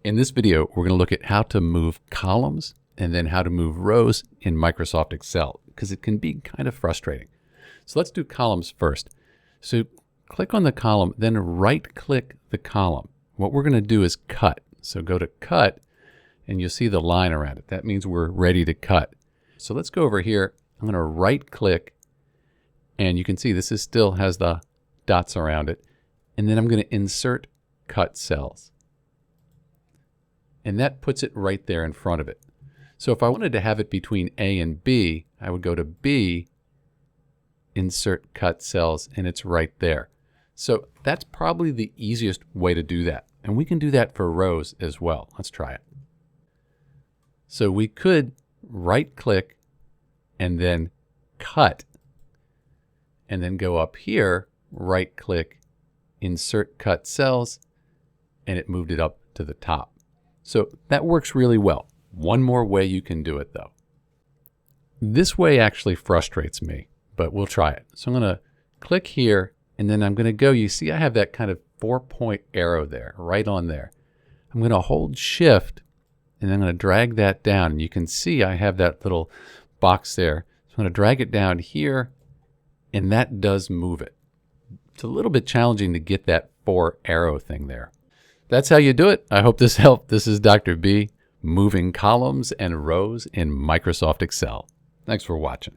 In this video, we're going to look at how to move columns and then how to move rows in Microsoft Excel, because it can be kind of frustrating. So let's do columns first. So click on the column, then right-click the column. What we're going to do is cut. So go to Cut, and you'll see the line around it. That means we're ready to cut. So let's go over here. I'm going to right-click, and you can see this still has the dots around it. And then I'm going to Insert Cut Cells. And that puts it right there in front of it. So if I wanted to have it between A and B, I would go to B, Insert Cut Cells, and it's right there. So that's probably the easiest way to do that. And we can do that for rows as well. Let's try it. So we could right-click and then cut, and then go up here, right-click, Insert Cut Cells, and it moved it up to the top. So that works really well. One more way you can do it though. This way actually frustrates me, but we'll try it. So I'm going to click here, and then I'm going to go, you see I have that kind of 4-point arrow there, right on there. I'm going to hold Shift, and I'm going to drag that down. And you can see I have that little box there. So I'm going to drag it down here, and that does move it. It's a little bit challenging to get that 4-arrow thing there. That's how you do it. I hope this helped. This is Dr. B, moving columns and rows in Microsoft Excel. Thanks for watching.